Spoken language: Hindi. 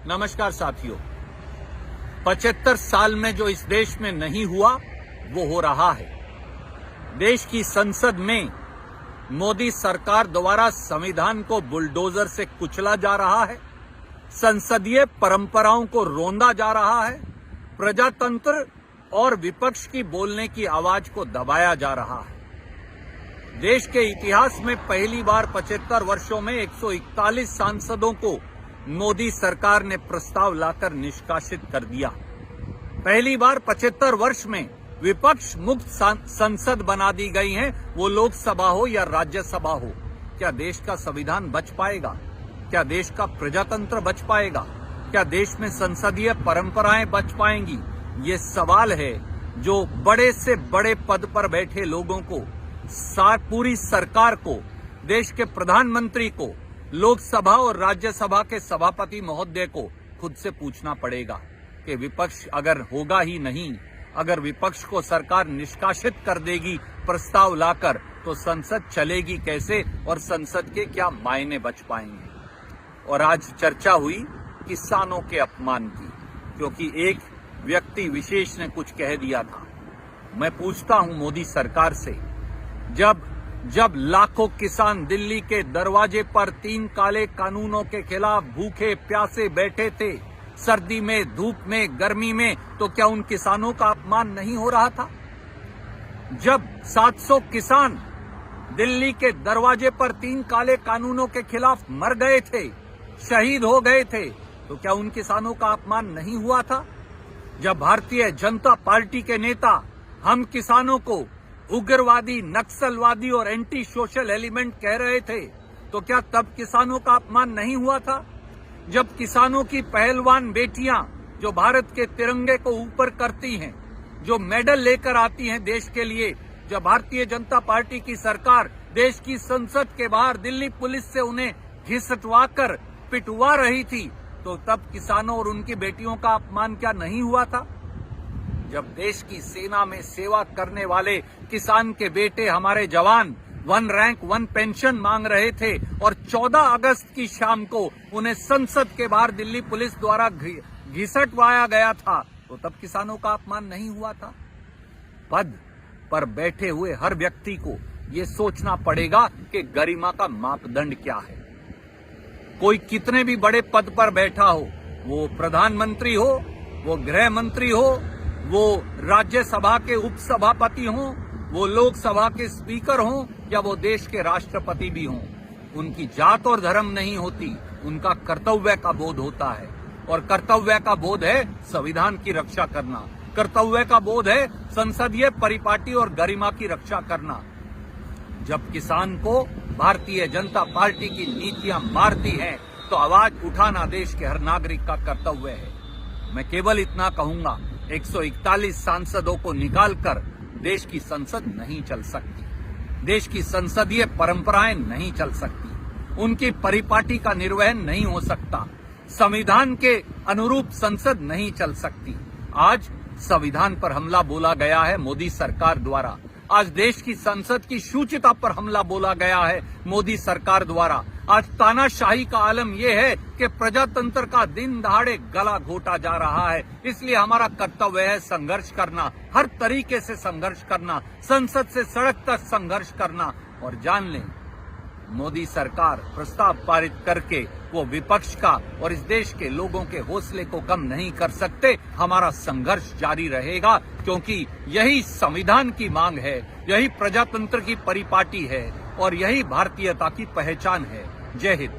नमस्कार साथियों। 75 साल में जो इस देश में नहीं हुआ वो हो रहा है। देश की संसद में मोदी सरकार द्वारा संविधान को बुलडोजर से कुचला जा रहा है, संसदीय परंपराओं को रोंदा जा रहा है, प्रजातंत्र और विपक्ष की बोलने की आवाज को दबाया जा रहा है। देश के इतिहास में पहली बार 75 वर्षों में 141 सांसदों को मोदी सरकार ने प्रस्ताव लाकर निष्कासित कर दिया। पहली बार 75 वर्ष में विपक्ष मुक्त संसद बना दी गई है, वो लोकसभा हो या राज्यसभा हो। क्या देश का संविधान बच पाएगा? क्या देश का प्रजातंत्र बच पाएगा? क्या देश में संसदीय परंपराएं बच पाएंगी? ये सवाल है जो बड़े से बड़े पद पर बैठे लोगों को, पूरी सरकार को, देश के प्रधानमंत्री को, लोकसभा और राज्यसभा के सभापति महोदय को खुद से पूछना पड़ेगा कि विपक्ष अगर होगा ही नहीं, अगर विपक्ष को सरकार निष्कासित कर देगी प्रस्ताव लाकर, तो संसद चलेगी कैसे और संसद के क्या मायने बच पाएंगे। और आज चर्चा हुई किसानों के अपमान की, क्योंकि एक व्यक्ति विशेष ने कुछ कह दिया था। मैं पूछता हूं मोदी सरकार से, जब लाखों किसान दिल्ली के दरवाजे पर 3 काले कानूनों के खिलाफ भूखे प्यासे बैठे थे, सर्दी में, धूप में, गर्मी में, तो क्या उन किसानों का अपमान नहीं हो रहा था? जब 700 किसान दिल्ली के दरवाजे पर 3 काले कानूनों के खिलाफ मर गए थे, शहीद हो गए थे, तो क्या उन किसानों का अपमान नहीं हुआ था? जब भारतीय जनता पार्टी के नेता हम किसानों को उग्रवादी, नक्सलवादी और एंटी सोशल एलिमेंट कह रहे थे, तो क्या तब किसानों का अपमान नहीं हुआ था? जब किसानों की पहलवान बेटियां जो भारत के तिरंगे को ऊपर करती हैं, जो मेडल लेकर आती हैं देश के लिए, जब भारतीय जनता पार्टी की सरकार देश की संसद के बाहर दिल्ली पुलिस से उन्हें घिसटवाकर पिटवा रही थी, तो तब किसानों और उनकी बेटियों का अपमान क्या नहीं हुआ था? जब देश की सेना में सेवा करने वाले किसान के बेटे, हमारे जवान 1 रैंक 1 पेंशन मांग रहे थे और 14 अगस्त की शाम को उन्हें संसद के बाहर दिल्ली पुलिस द्वारा घिसटवाया गया था, तो तब किसानों का अपमान नहीं हुआ था? पद पर बैठे हुए हर व्यक्ति को ये सोचना पड़ेगा कि गरिमा का मापदंड क्या है। कोई कितने भी बड़े पद पर बैठा हो, वो प्रधानमंत्री हो, वो गृह मंत्री हो, वो राज्यसभा के उपसभापति हों, वो लोकसभा के स्पीकर हों, या वो देश के राष्ट्रपति भी हों, उनकी जात और धर्म नहीं होती, उनका कर्तव्य का बोध होता है। और कर्तव्य का बोध है संविधान की रक्षा करना, कर्तव्य का बोध है संसदीय परिपाटी और गरिमा की रक्षा करना। जब किसान को भारतीय जनता पार्टी की नीतियां मारती हैं, तो आवाज उठाना देश के हर नागरिक का कर्तव्य है। मैं केवल इतना कहूंगा, 141 सांसदों को निकालकर देश की संसद नहीं चल सकती, देश की संसदीय परंपराएं नहीं चल सकती, उनकी परिपाटी का निर्वहन नहीं हो सकता, संविधान के अनुरूप संसद नहीं चल सकती। आज संविधान पर हमला बोला गया है मोदी सरकार द्वारा, आज देश की संसद की शुचिता पर हमला बोला गया है मोदी सरकार द्वारा। आज तानाशाही का आलम यह है कि प्रजातंत्र का दिन दहाड़े गला घोटा जा रहा है। इसलिए हमारा कर्तव्य है संघर्ष करना, हर तरीके से संघर्ष करना, संसद से सड़क तक संघर्ष करना। और जान लें, मोदी सरकार प्रस्ताव पारित करके वो विपक्ष का और इस देश के लोगों के हौसले को कम नहीं कर सकते। हमारा संघर्ष जारी रहेगा, क्योंकि यही संविधान की मांग है, यही प्रजातंत्र की परिपाटी है और यही भारतीयता की पहचान है। जय हिंद।